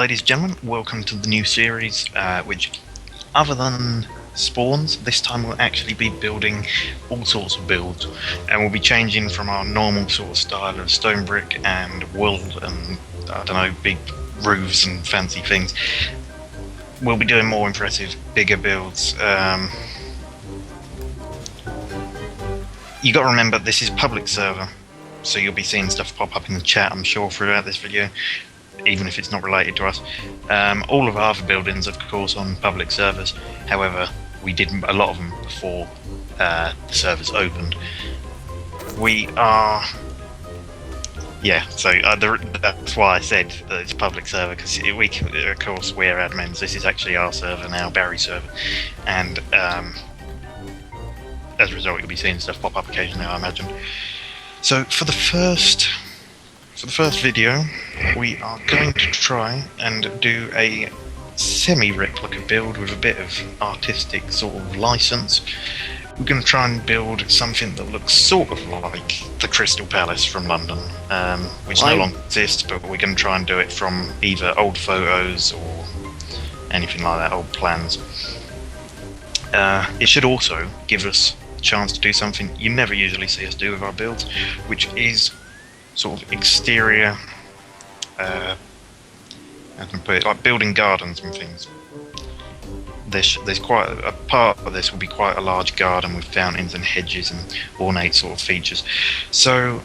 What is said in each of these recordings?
ladies and gentlemen, welcome to the new series, which, other than spawns, this time we'll actually be building all sorts of builds, and we'll be changing from our normal sort of style of stone brick and wool and, I don't know, big roofs and fancy things. We'll be doing more impressive, bigger builds. You got to remember, this is public server, so you'll be seeing stuff pop up in the chat, I'm sure, throughout this video, even if it's not related to us. All of our other buildings, of course, on public servers. However, we did a lot of them before the servers opened. We are... Yeah, so that's why I said that it's public server, because we can, of course, we're admins. This is actually our server now, BARRYserver, and as a result, you'll be seeing stuff pop up occasionally, I imagine. So for the first video, we are going to try and do a semi-replica build with a bit of artistic sort of license. We're going to try and build something that looks sort of like the Crystal Palace from London, which no longer exists, but we're going to try and do it from either old photos or anything like that, old plans. It should also give us a chance to do something you never usually see us do with our builds, which is sort of exterior, how can I put it, like building gardens and things. There's quite a part of this will be quite a large garden with fountains and hedges and ornate sort of features. So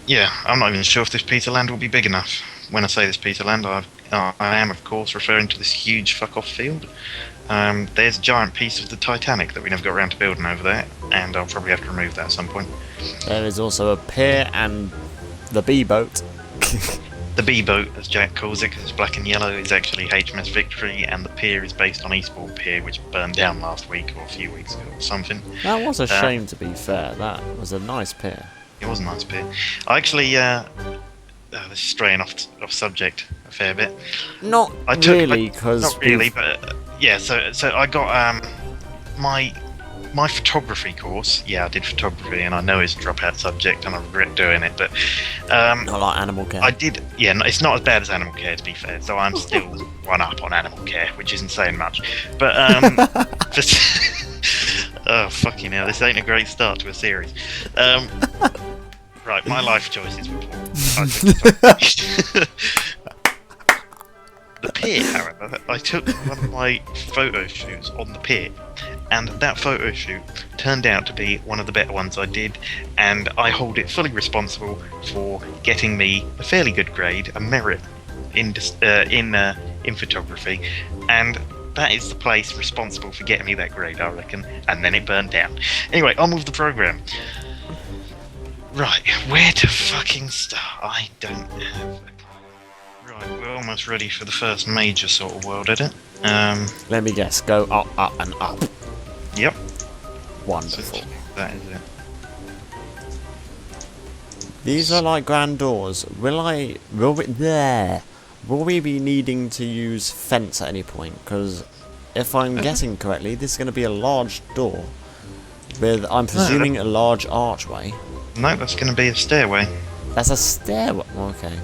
yeah, I'm not even sure if this piece of land will be big enough. When I say this piece of land, I am of course referring to this huge fuck off field. There's a giant piece of the Titanic that we never got around to building over there, and I'll probably have to remove that at some point. There is also a pier and the B-boat. The B-boat, as Jack calls it, because it's black and yellow, is actually HMS Victory, and the pier is based on Eastbourne Pier, which burned down last week or a few weeks ago or something. That was a shame, to be fair. That was a nice pier. It was a nice pier. I actually, this is straying off subject a fair bit. Not really, because... Not really, but yeah, so I got my photography course. Yeah, I did photography, and I know it's a dropout subject, and I regret doing it, but... not like animal care. I did... Yeah, it's not as bad as animal care, to be fair, so I'm still one up on animal care, which isn't saying much. But, just... Oh, fucking hell, this ain't a great start to a series. Right, my life choices were poor. The pier, however, I took one of my photo shoots on the pier, and that photo shoot turned out to be one of the better ones I did, and I hold it fully responsible for getting me a fairly good grade, a merit in photography, and that is the place responsible for getting me that grade, I reckon, and then it burned down. Anyway, on with the program. Right, where to fucking start? I don't have... Right, we're almost ready for the first major sort of world edit. Let me guess, go up, up, and up. Yep. Wonderful. So that is it. These are like grand doors. Will we be needing to use fence at any point? Because if I'm guessing correctly, this is going to be a large door with, I'm presuming, a large archway. No, that's going to be a stairway. That's a stairway. Okay.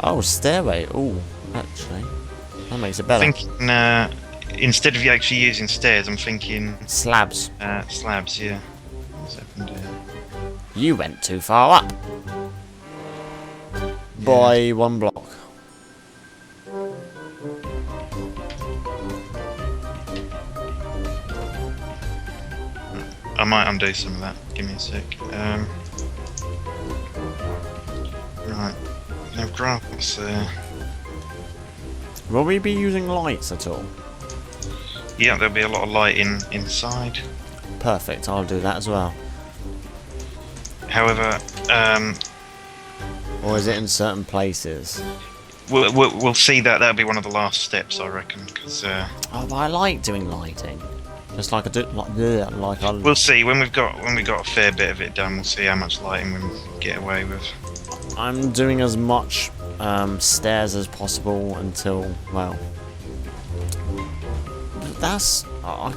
Oh, stairway. Oh, actually, that makes it better. I'm thinking, instead of you actually using stairs, I'm thinking... Slabs. Slabs, yeah. What's happened here? You went too far up. By 1 block. I might undo some of that. Give me a sec. Right. Now grass there. Will we be using lights at all? Yeah, there'll be a lot of lighting inside. Perfect, I'll do that as well. However, or is it in certain places? We'll see that. That'll be one of the last steps, I reckon. Because oh, but I like doing lighting. Just like I do, like I. We'll see when we've got a fair bit of it done. We'll see how much lighting we can get away with. I'm doing as much stairs as possible until, well, that's, I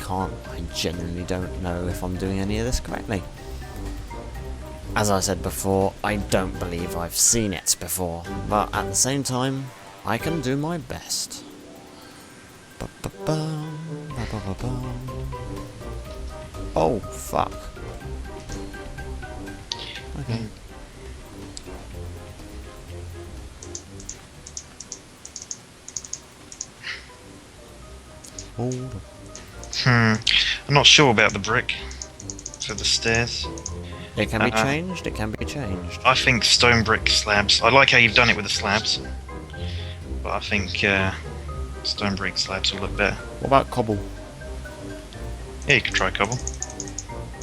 genuinely don't know if I'm doing any of this correctly. As I said before, I don't believe I've seen it before, but at the same time, I can do my best. Ba-ba-bum, ba-ba-ba-bum. Oh, fuck. Okay. Hold on. I'm not sure about the brick for the stairs. It can be changed, it can be changed. I think stone brick slabs. I like how you've done it with the slabs. But I think stone brick slabs will look better. What about cobble? Yeah, you can try cobble.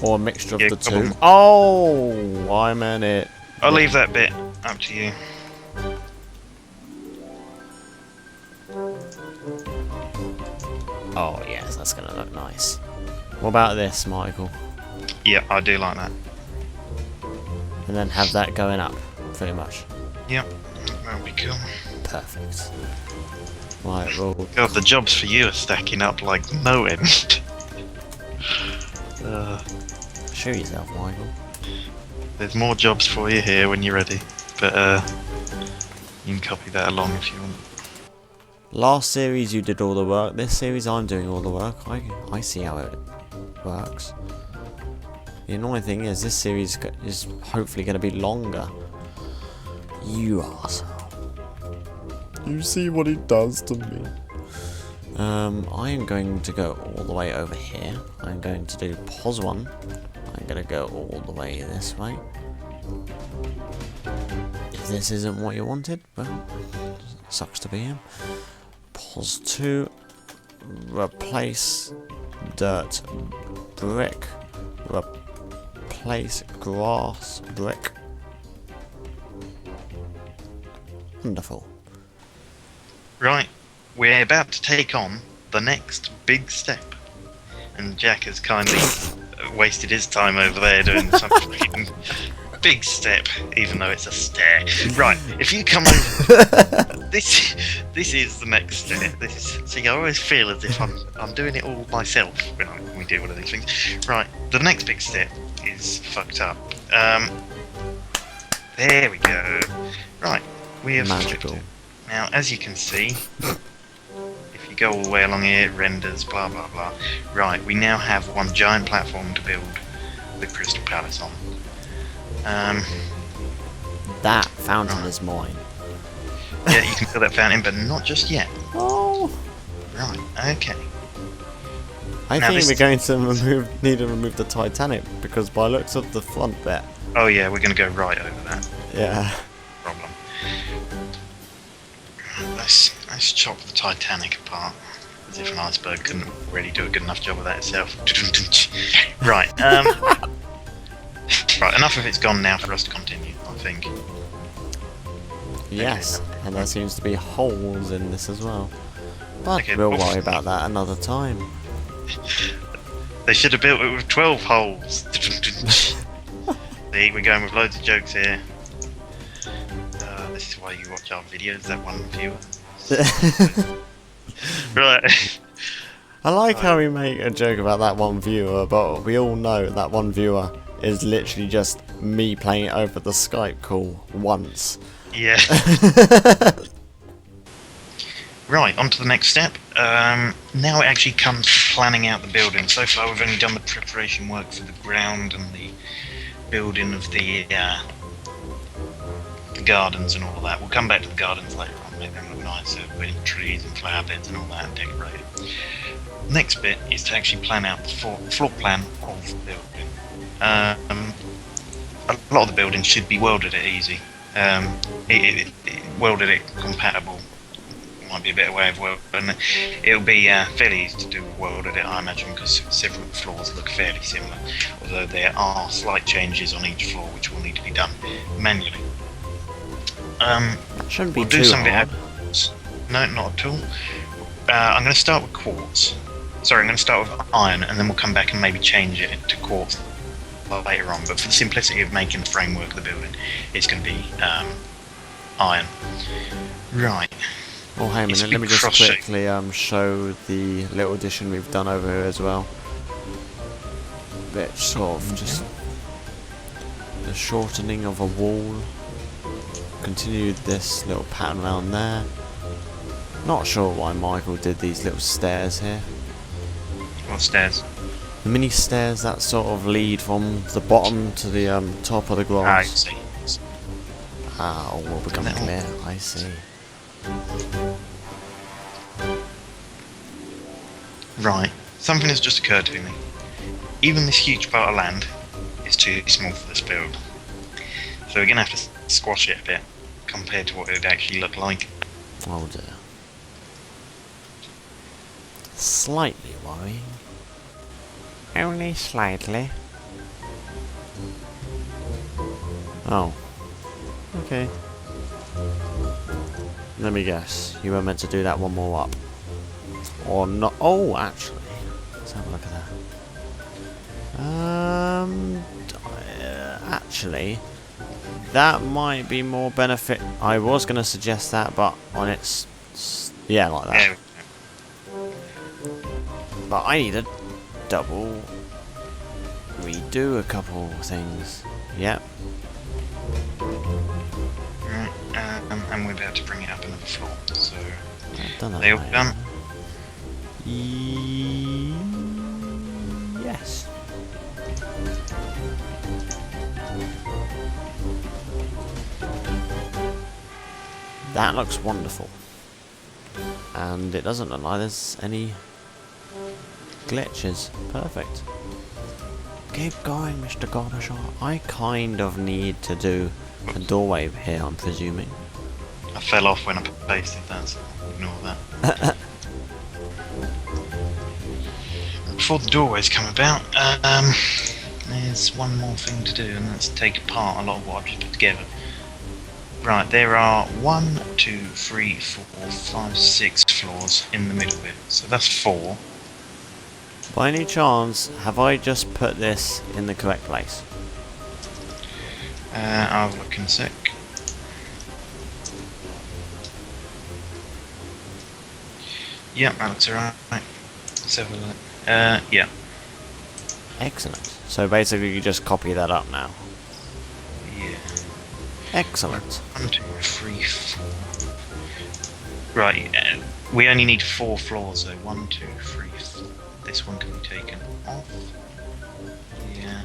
Or a mixture of Yeah, the cobble. two? Oh, I'm in it. I'll leave that bit up to you. Oh, yes, that's going to look nice. What about this, Michael? Yeah, I do like that. And then have that going up, pretty much. Yep, that'll be cool. Perfect. Right, well... God, the jobs for you are stacking up like no end. Show yourself, Michael. There's more jobs for you here when you're ready. But you can copy that along if you want. Last series you did all the work, this series I'm doing all the work. I see how it works. The annoying thing is this series is hopefully going to be longer. You arsehole. You see what he does to me. I am going to go all the way over here. I'm going to do pause 1. I'm going to go all the way this way. If this isn't what you wanted, well, sucks to be him. Pause 2. Replace dirt brick. Replace grass brick. Wonderful. Right, we're about to take on the next big step. And Jack has kindly wasted his time over there doing some freaking big step, even though it's a stair. Right, if you come over, this is the next step. See, I always feel as if I'm doing it all myself when we do one of these things. Right, the next big step is fucked up. There we go. Right, we have flipped it. Now, as you can see, if you go all the way along here, it renders, blah blah blah. Right, we now have one giant platform to build the Crystal Palace on. That fountain is mine. Yeah, you can build that fountain, but not just yet. Oh. Right, okay. I think we're going to need to remove the Titanic, because by looks of the front bit. Oh yeah, we're going to go right over that. Yeah. Problem. Let's chop the Titanic apart, as if an iceberg couldn't already do a good enough job of that itself. Right, right, enough of it's gone now for us to continue, I think. Yes, okay. And there seems to be holes in this as well. But Okay, we'll worry about that another time. They should have built it with 12 holes. See, we're going with loads of jokes here. This is why you watch our videos, that one viewer. Right. I like how we make a joke about that one viewer, but we all know that one viewer is literally just me playing it over the Skype call once. Yeah. Right, on to the next step. Now it actually comes to planning out the building. So far we've only done the preparation work for the ground and the building of the gardens and all of that. We'll come back to the gardens later on, make them look nicer, putting trees and flower beds and all that and decorate it. Next bit is to actually plan out the floor plan of the building. A lot of the buildings should be welded it easy. Welded it compatible might be a better way of welding it. It'll be fairly easy to do welded it, I imagine, because several floors look fairly similar, although there are slight changes on each floor which will need to be done manually. Shouldn't be we'll too do something. hard. No, not at all. I'm going to start with quartz. Sorry, I'm going to start with iron, and then we'll come back and maybe change it to quartz later on. But for the simplicity of making the framework of the building, it's going to be iron. Right. Oh, hey a minute, let me just quickly show the little addition we've done over here as well. Bit sort of just the shortening of a wall. Continued this little pattern around there. Not sure why Michael did these little stairs here. What stairs? The mini stairs that sort of lead from the bottom to the top of the I grass. see. Ah, all will become clear. I see. Right, something has just occurred to me. Even this huge part of land is too small for this build. So we're going to have to squash it a bit compared to what it would actually look like. Oh dear. Slightly worrying. Only slightly. Oh. Okay. Let me guess. You were meant to do that one more up. Or not. Oh, actually. Let's have a look at that. Actually, that might be more benefit. I was going to suggest that, but on its. Yeah, like that. But I need to double redo a couple things. Yep. Right, and we're about to bring it up another floor. So I've done that. they all done. Yes. That looks wonderful. And it doesn't look like there's any glitches. Perfect. Keep going, Mr. Gorbachev. I kind of need to do a doorway here, I'm presuming. I fell off when I pasted that, so ignore that. Before the doorways come about, there's one more thing to do, and that's take apart a lot of what I've just put together. Right, there are 1, 2, 3, 4, 5, 6 floors in the middle bit, so that's 4. By any chance, have I just put this in the correct place? I'll look in a sec. Yep, that looks alright. Let's have a look. Yeah. Excellent. So basically you just copy that up now. Yeah. Excellent. 1, 2, 3, 4. Right, we only need 4 floors though. 1, 2, 3, 4. This one can be taken off. Yeah.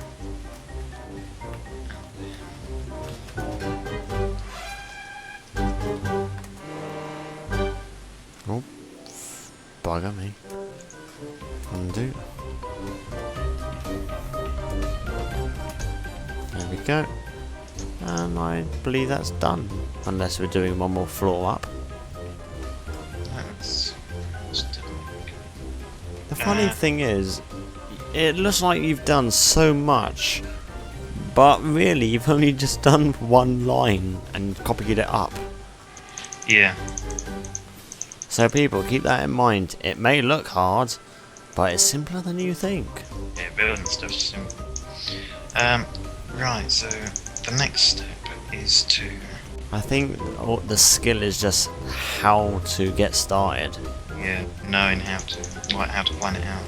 Oh, bugger me. Undo. There we go. And I believe that's done. Unless we're doing one more floor up. That's The funny thing is, it looks like you've done so much, but really you've only just done one line and copied it up. yeah. So people, keep that in mind. It may look hard, but it's simpler than you think. Yeah, building stuff's simple. Right, so the next step is to... I think the skill is just how to get started. Yeah, knowing how to plan it out.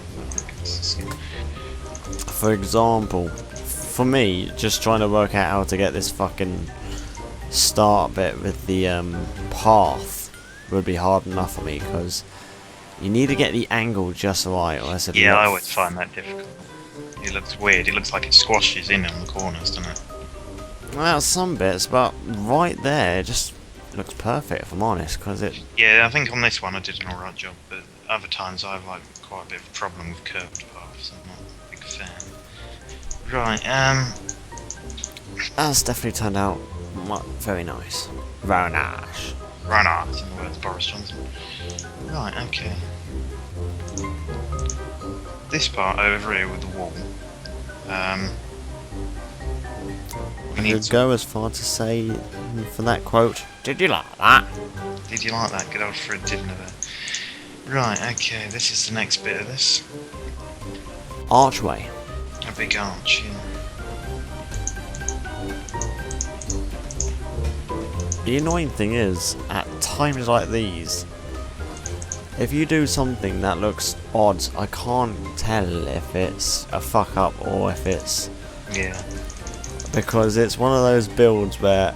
For example, for me, just trying to work out how to get this fucking start bit with the path would be hard enough for me, because you need to get the angle just right, or else Yeah, I always find that difficult. It looks weird. It looks like it squashes in on the corners, doesn't it? Well, some bits, but right there it just looks perfect, if I'm honest, because it... Yeah, I think on this one I did an alright job, but other times I have like quite a bit of a problem with curved paths. I'm not a big fan. Right, That's definitely turned out very nice. Very nice. right now, in the words of Boris Johnson. Right, okay. This part over here with the wall, we I need could go as far to say, for that quote, did you like that? Did you like that? Good old Fred Dibner there. Right, okay, this is the next bit of this. Archway. A big arch, yeah. The annoying thing is, at times like these, if you do something that looks odd, I can't tell if it's a fuck up or if it's... Yeah. Because it's one of those builds where,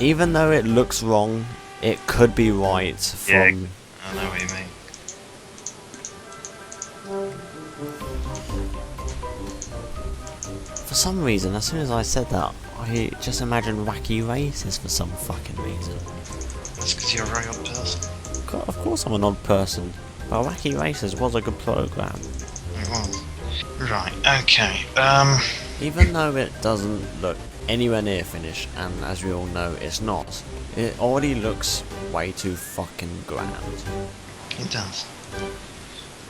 even though it looks wrong, It could be white from... Yeah, I know what you mean. For some reason, as soon as I said that, I just imagined wacky races for some fucking reason. That's because you're a very odd person. Of course I'm an odd person, but Wacky Races was a good program. It was. Right, okay, Even though it doesn't look anywhere near finished, and as we all know it's not, it already looks way too fucking grand. it does.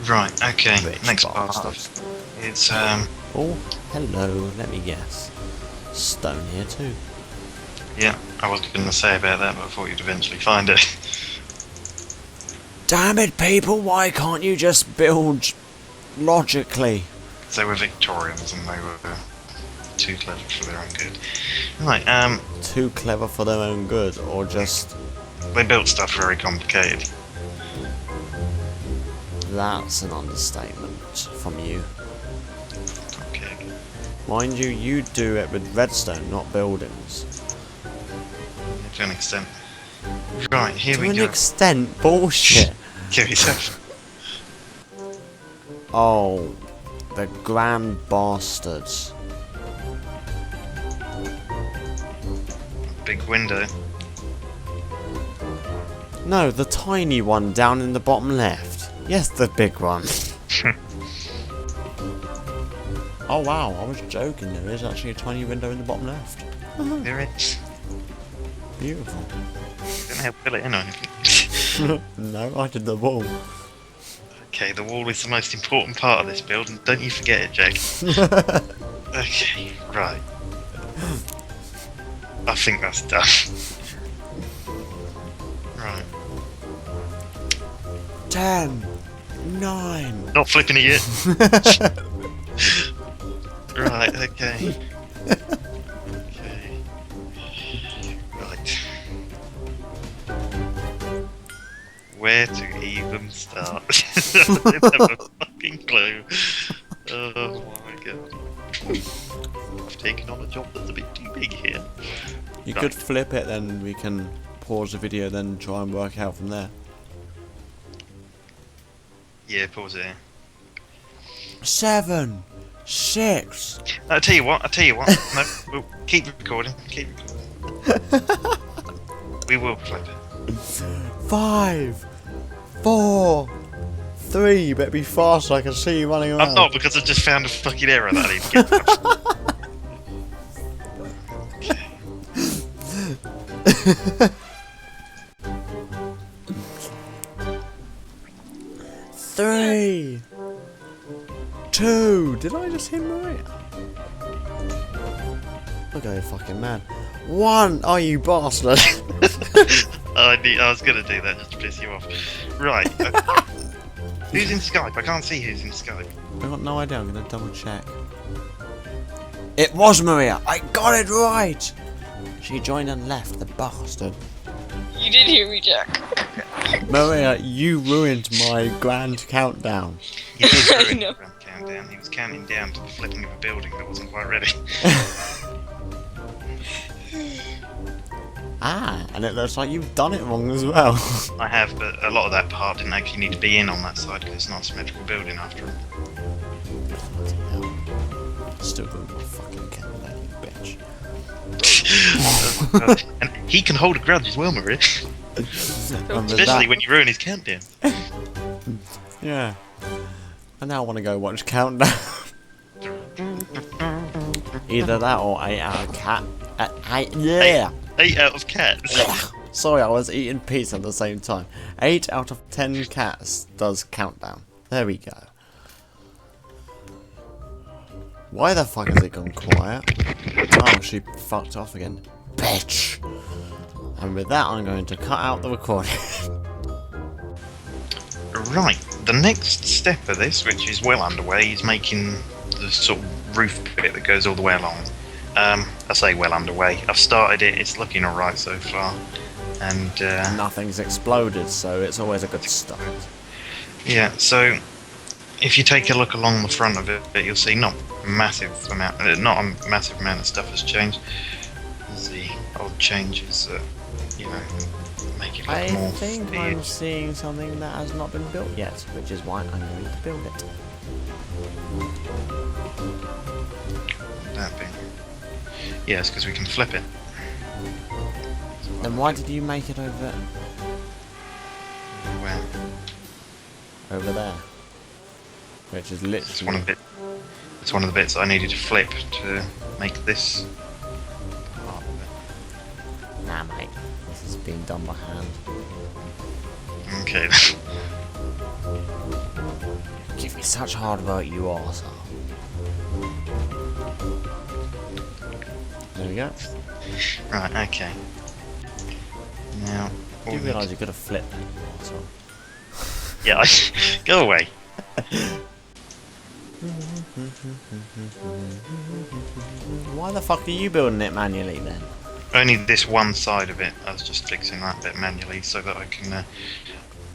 Right, okay, Rich next bastards. part. It's, Oh, hello, let me guess. Stone here too. yeah, I was going to say about that, but I thought you'd eventually find it. Damn it, people, why can't you just build logically? They were Victorians and they were too clever for their own good. Right, Too clever for their own good, or just... they built stuff very complicated. That's an understatement from you. Okay. Mind you, you do it with redstone, not buildings. To an extent. Right, here we To an go. extent, bullshit. Give yourself. Oh, the grand bastards. Big window. No, the tiny one down in the bottom left. Yes, the big one. Oh wow, I was joking, there is actually a tiny window in the bottom left. There is. Beautiful. Didn't help fill it in or anything. No, I did the wall. Okay, the wall is the most important part of this build, and don't you forget it, Jake. Okay, right. I think that's done. Right. 10, 9. Not flipping it yet. Right, okay. Okay. Right. Where to even start? I don't have a fucking clue. Oh my god. I've taken on a job that's a bit too big here. You Right. could flip it, then we can pause the video, then try and work out from there. Yeah, pause it here. 7, 6. I'll tell you what, no, we'll keep recording, We will flip it. 5, 4, 3. You better be fast so I can see you running around. I'm not, because I just found a fucking error that I need to get past. 3, 2. Did I just hit Maria? Look at you fucking man. 1. Oh, you bastard. I was gonna do that just to piss you off. Right. Who's in Skype? I can't see who's in Skype. I've got no idea. I'm gonna double check. It was Maria. I got it right. She joined and left, the bastard. You did hear me, Jack. Maria, you ruined my grand countdown. He did I ruin know. the countdown. He was counting down to the flipping of a building that wasn't quite ready. Ah, and it looks like you've done it wrong as well. I have, but a lot of that part didn't actually need to be in on that side because it's not a symmetrical building after all. Still doing my fucking countdown, you bitch. And he can hold a grudge as well, Maria. And with Especially that- when you ruin his countdown. Yeah. I now want to go watch Countdown. Either that or 8 out of cat. Yeah. 8 out of cats. Sorry, I was eating pizza at the same time. 8 out of 10 cats does Countdown. There we go. Why the fuck has it gone quiet? Oh, she fucked off again. Bitch! And with that, I'm going to cut out the recording. Right, the next step of this, which is well underway, is making the sort of roof bit that goes all the way along. I say well underway. I've started it, it's looking alright so far. And Nothing's exploded, so it's always a good start. yeah, so if you take a look along the front of it, you'll see not a massive amount of stuff has changed. The odd changes that, you know, make it look I more think I'm seeing something that has not been built yet, which is why I'm going to build it. That bit. Yes, because we can flip it. Then why did you make it over Where? over there? Which is It's one literally... of the it's one of the bits I needed to flip to make this part of it. Nah, mate. This is being done by hand. Okay. Give me such hard work, you arsehole. There we go. Right. Okay. Now. Do you realise you could have flipped that, you arsehole? Yeah. Go away. Why the fuck are you building it manually then? Only this one side of it. I was just fixing that bit manually so that I can.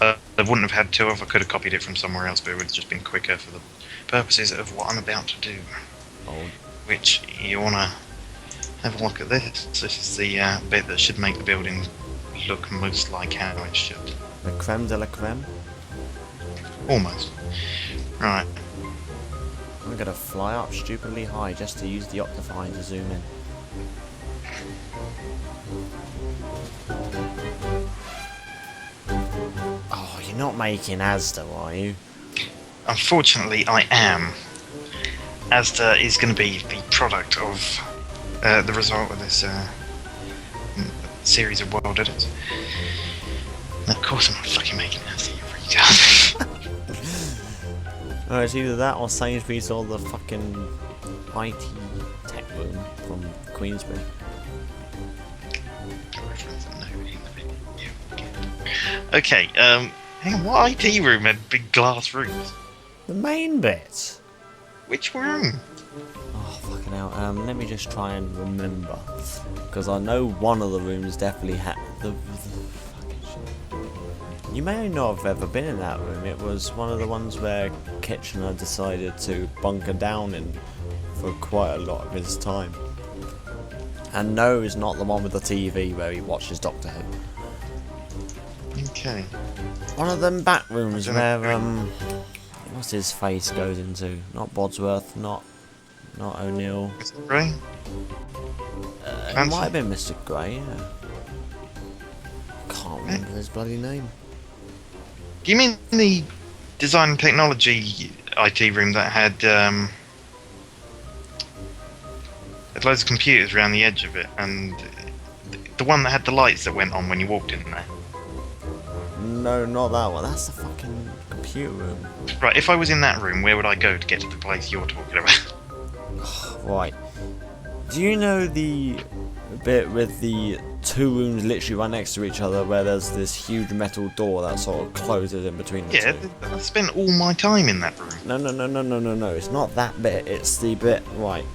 I wouldn't have had to if I could have copied it from somewhere else, but it would have just been quicker for the purposes of what I'm about to do. Oh, Which you wanna have a look at this. This is the bit that should make the building look most like how it should. the creme de la creme? Almost. Right. I'm gonna fly up stupidly high just to use the Optifine to zoom in. Oh, you're not making Asda, are you? Unfortunately, I am. Asda is going to be the product of the result of this series of world edits. And of course, I'm not fucking making Asda, you retard. Oh, it's either that or Sainsbury's or the fucking IT tech room from Queensbury. Okay, hang on, what IT room had big glass rooms? The main bit! Which room? Oh, fucking hell. Let me just try and remember. Because I know one of the rooms definitely had the fucking shit. You may not have ever been in that room. It was one of the ones where Kitchener decided to bunker down in for quite a lot of his time. And no, it's not the one with the TV where he watches Doctor Who. Okay. One of them back rooms I where, don't know. what's his face goes into? Not Bodsworth, not O'Neill. Mr. Gray? It might have been Mr. Grey, yeah. Can't remember his bloody name. Do you mean the design and technology IT room that had loads of computers around the edge of it, and the one that had the lights that went on when you walked in there? No, not that one. That's the fucking computer room. Right, if I was in that room, where would I go to get to the place you're talking about? Right. Do you know the bit with the two rooms literally right next to each other where there's this huge metal door that sort of closes in between the Yeah, two? I spent all my time in that room. No. It's not that bit. It's the bit, right.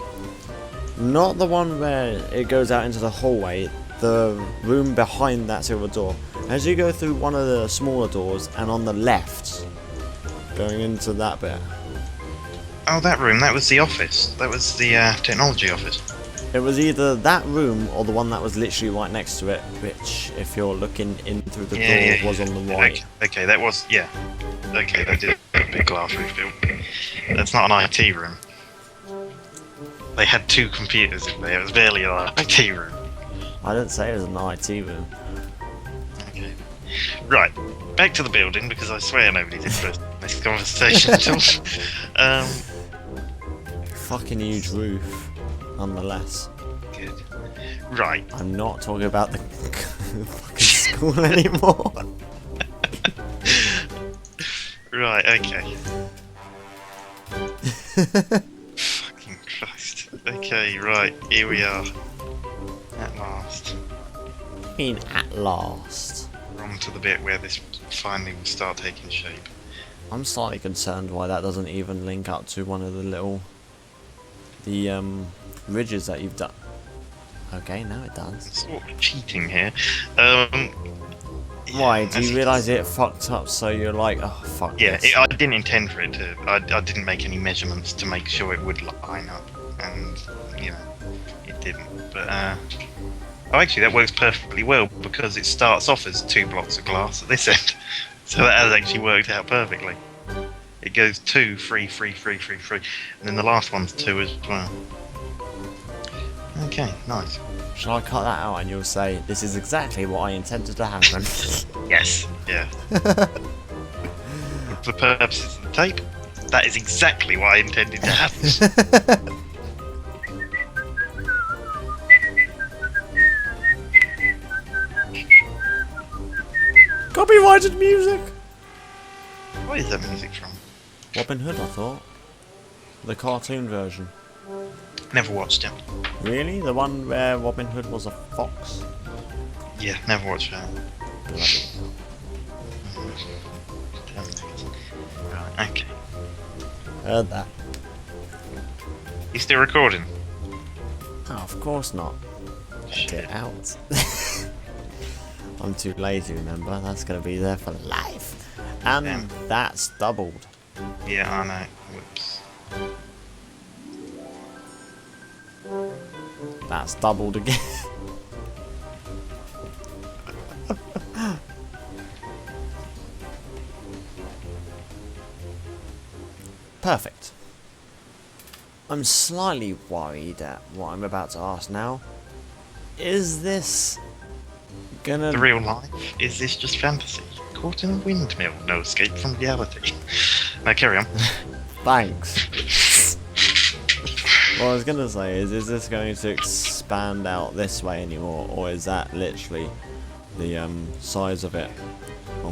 Not the one where it goes out into the hallway. The room behind that silver door. As you go through one of the smaller doors and on the left, going into that bit. Oh, that room, that was the office. That was the technology office. It was either that room or the one that was literally right next to it, which, if you're looking in through the door, was on the right. Okay, that was, yeah. Okay, that did a big glass roof build. That's not an IT room. They had two computers in there, it was barely an IT room. I didn't say it was an IT room. Okay. Right, back to the building, because I swear nobody's interested in this conversation at all. Fucking huge roof, nonetheless. Good. Right. I'm not talking about the fucking school anymore. Right, okay. Fucking Christ. Okay, right, here we are. At last. I mean, at last. We're on to the bit where this finally will start taking shape. I'm slightly concerned why that doesn't even link up to one of the little... ridges that you've done. Okay, now it does. Sort of cheating here. Why? Do you realise it fucked up so you're like, oh, fuck Yeah, this? I didn't intend for it to. I didn't make any measurements to make sure it would line up. and you know it didn't. But oh, actually, that works perfectly well because it starts off as 2 blocks of glass at this end, so that has actually worked out perfectly. It goes 2, 3, 3, 3, 3, 3, and then the last one's 2 as well. Okay, nice. Shall I cut that out and you'll say, this is exactly what I intended to happen? Yes, yeah. For the purposes of the tape, that is exactly what I intended to happen. Copyrighted music! What is that music from? Robin Hood, I thought. The cartoon version. Never watched it. Really? The one where Robin Hood was a fox? Yeah, never watched that. Bloody Right, okay. heard that. You still recording? Oh, of course not. Shit. Get out. I'm too lazy, remember? That's going to be there for life. And Damn. that's doubled. Yeah, I know. Whoops. That's doubled again. Perfect. I'm slightly worried at what I'm about to ask now. Is this gonna... The real life? Is this just fantasy? Caught in a windmill, no escape from reality. Now carry on. Thanks. What I was gonna say is this going to expand out this way anymore, or is that literally the size of it?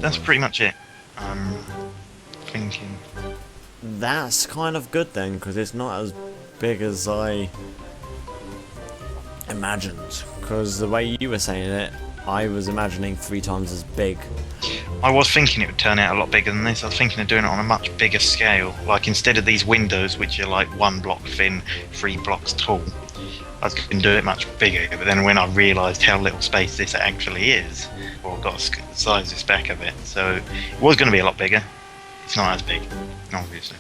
That's pretty much it. I'm thinking. That's kind of good then, because it's not as big as I imagined. Because the way you were saying it, I was imagining 3 times as big. I was thinking it would turn out a lot bigger than this. I was thinking of doing it on a much bigger scale. Like instead of these windows, which are like 1 block thin, 3 blocks tall, I was going to do it much bigger. But then when I realised how little space this actually is, well, I've got to size this back a bit. So it was going to be a lot bigger. It's not as big, obviously.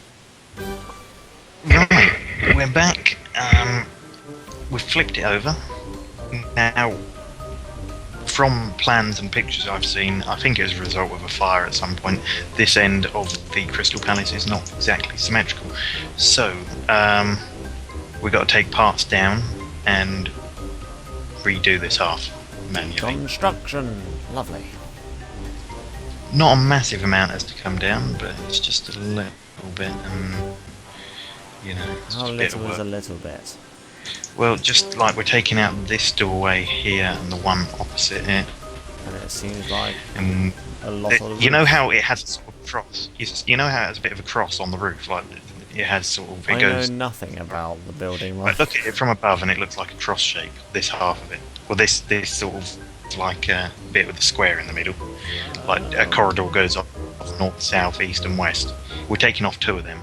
Right, we're back. We've flipped it over. Now, from plans and pictures I've seen, I think as a result of a fire at some point, this end of the Crystal Palace is not exactly symmetrical. So, we've got to take parts down and redo this half manually. Construction. Lovely. Not a massive amount has to come down, but it's just a little bit, and you know, it's How just a bit of little is a work. little bit? Well, just like we're taking out this doorway here and the one opposite it, And it seems like and a lot of... you know how it has a sort of cross. You know how it has a bit of a cross on the roof, like it has sort of. It I goes. know nothing about the building. Like, look at it from above, and it looks like a cross shape. This half of it. Well, this sort of like a bit with a square in the middle. Like a corridor goes off north, south, east, and west. We're taking off 2 of them.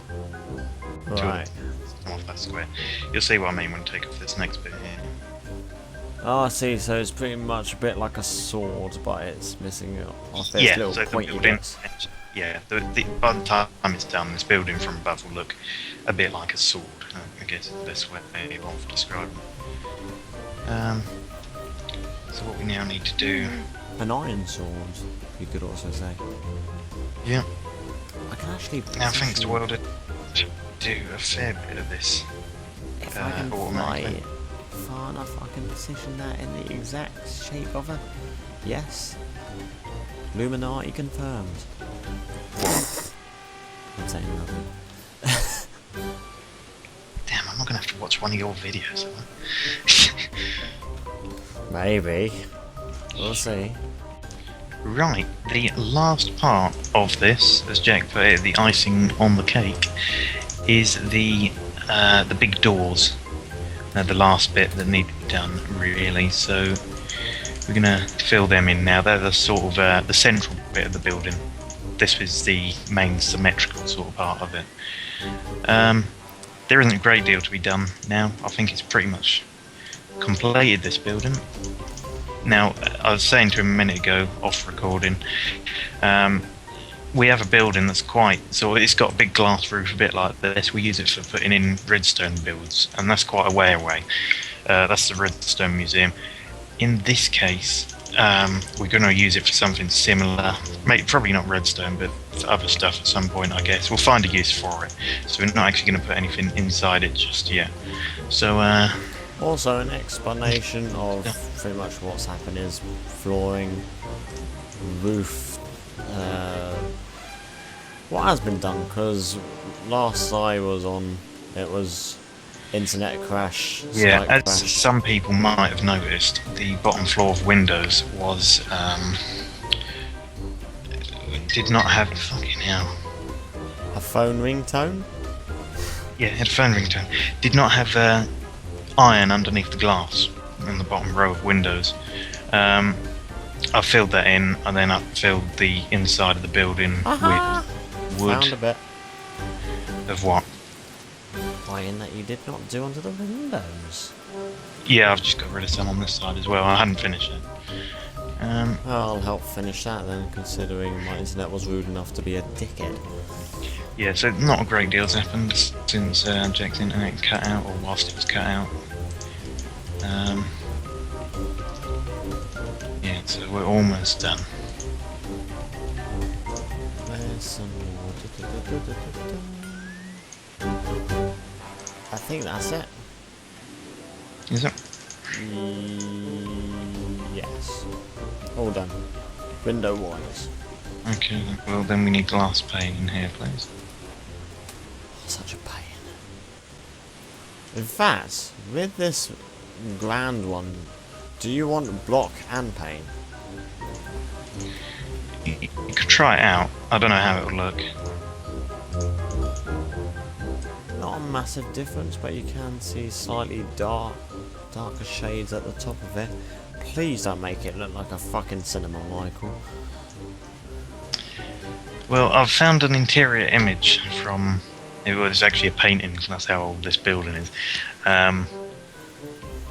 Right. Off that square. You'll see what I mean when we take off this next bit here. Oh, I see. So it's pretty much a bit like a sword, but it's missing off those Yeah, little so the pointy building. bits. Yeah, by the time it's done, this building from above will look a bit like a sword. I guess is the best way of describing it. So what we now need to do. An iron sword, you could also say. Yeah. I can actually... Now, thanks to position- Welder, do a fair bit of this. If I can fly automatically. it far enough, I can position that in the exact shape of it. Yes. Illuminati confirmed. I'm saying nothing. Damn, I'm not gonna have to watch one of your videos, am I? Maybe. We'll see. Right, the last part of this, as Jack put it, the icing on the cake, is the big doors. They're the last bit that need to be done, really. So we're gonna fill them in now. They're the sort of the central bit of the building. This was the main symmetrical sort of part of it. There isn't a great deal to be done now. I think it's pretty much completed, this building. Now, I was saying to him a minute ago, off recording, we have a building that's quite, so it's got a big glass roof, a bit like this. We use it for putting in redstone builds, and that's quite a way away. That's the Redstone Museum. In this case, we're going to use it for something similar. Maybe, probably not redstone, but for other stuff at some point, I guess. We'll find a use for it. So we're not actually going to put anything inside it just yet. So, Also, an explanation of pretty much what's happened is flooring, roof, what has been done, because last I was on, it was internet crash, yeah, Skype as crash. some people might have noticed, the bottom floor of Windows was, did not have, fucking hell. A phone ringtone? Yeah, it had a phone ringtone. Did not have iron underneath the glass in the bottom row of windows. I filled that in, and then I filled the inside of the building with wood. Found a bit. Of what? Iron that you did not do onto the windows. Yeah, I've just got rid of some on this side as well. I hadn't finished it. I'll help finish that then, considering my internet was rude enough to be a dickhead. Yeah, so not a great deal's happened since Jack's internet cut out, or whilst it was cut out. Yeah, so we're almost done. There's some more. I think that's it. Is it? Yes. All done. Window wise. Okay, well then we need glass pane in here, please. Such a pain. In fact, with this grand one, do you want block and pane? You could try it out. I don't know how it will look. Not a massive difference, but you can see slightly darker shades at the top of it. Please don't make it look like a fucking cinema, Michael. Well, I've found an interior image from... It was actually a painting, that's how old this building is.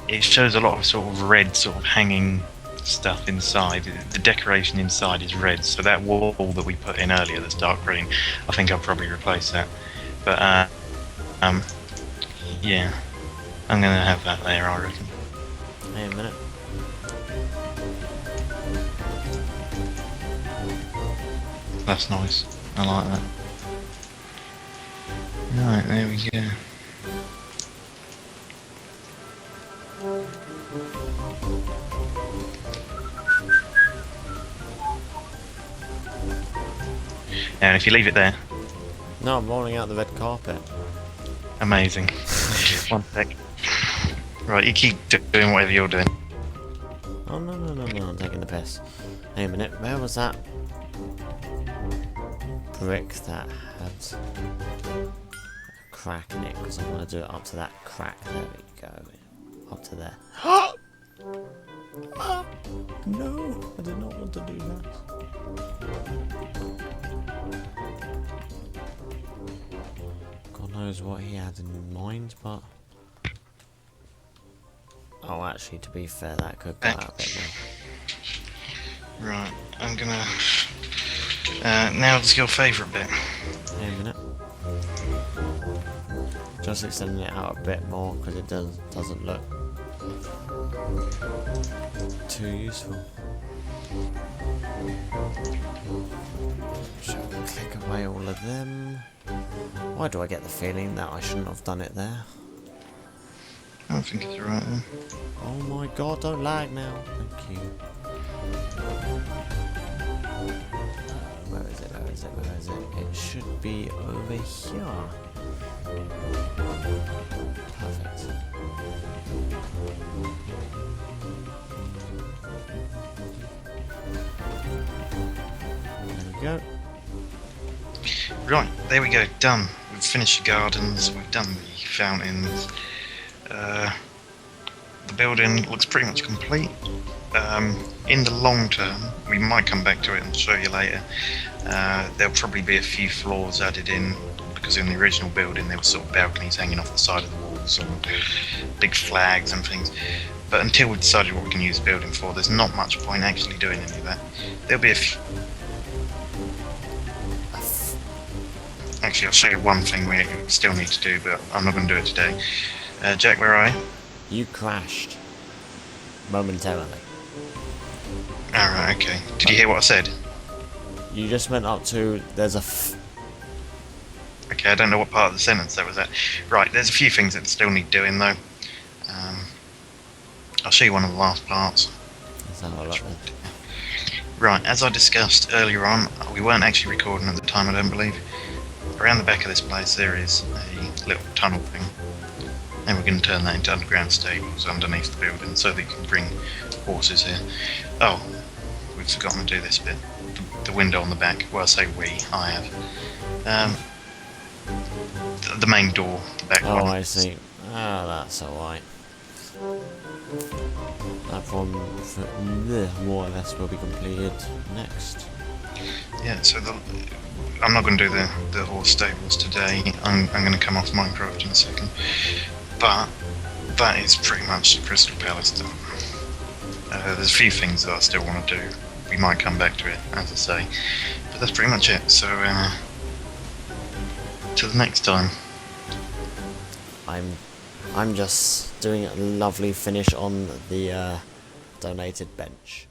It shows a lot of sort of red, sort of hanging stuff inside. The decoration inside is red, so that wall that we put in earlier that's dark green, I think I'll probably replace that. But, yeah, I'm going to have that there, I reckon. Wait a minute. That's nice. I like that. Right, there we go. And if you leave it there, No, I'm rolling out the red carpet. amazing. One sec. Right, you keep doing whatever you're doing. Oh no, I'm taking the piss. Wait a minute, where was that brick that had a crack in it? Because I want to do it up to that crack. There we go. Up to there. No, I did not want to do that. God knows what he had in mind, but... Oh, actually, to be fair, that could go out a bit more. Right, I'm gonna... now it's your favourite bit. Wait a minute. Just extending it out a bit more because it doesn't look too useful. Shall we click away all of them? Why do I get the feeling that I shouldn't have done it there? I don't think it's right then. Oh my god, don't lag now. Thank you. Where is it? It should be over here. Perfect. There we go. Right, there we go, done. We've finished the gardens, we've done the fountains. The building looks pretty much complete. In the long term, we might come back to it and show you later. There'll probably be a few floors added in, because in the original building there were sort of balconies hanging off the side of the walls and big flags and things. But until we've decided what we can use the building for, there's not much point actually doing any of that. There'll be a few Actually, I'll show you one thing we still need to do, but I'm not going to do it today. Jack, where are you? You crashed. Momentarily. Alright, okay. Did you hear what I said? You just went up to... There's a Okay, I don't know what part of the sentence that was at. Right, there's a few things that still need doing, though. I'll show you one of the last parts. Let's have a look then. Right, as I discussed earlier on, we weren't actually recording at the time, I don't believe. Around the back of this place there is a little tunnel thing. And we're going to turn that into underground stables underneath the building so that you can bring horses here. Oh, we've forgotten to do this bit. The window on the back. Well, I say we, I have. The main door, the back one. Oh, I see. Ah, that's alright. That one, more or less, will be completed next. Yeah, so I'm not going to do the horse stables today. I'm going to come off Minecraft in a second. But that is pretty much the Crystal Palace done. There's a few things that I still want to do. We might come back to it, as I say. But that's pretty much it. So, till the next time. I'm just doing a lovely finish on the donated bench.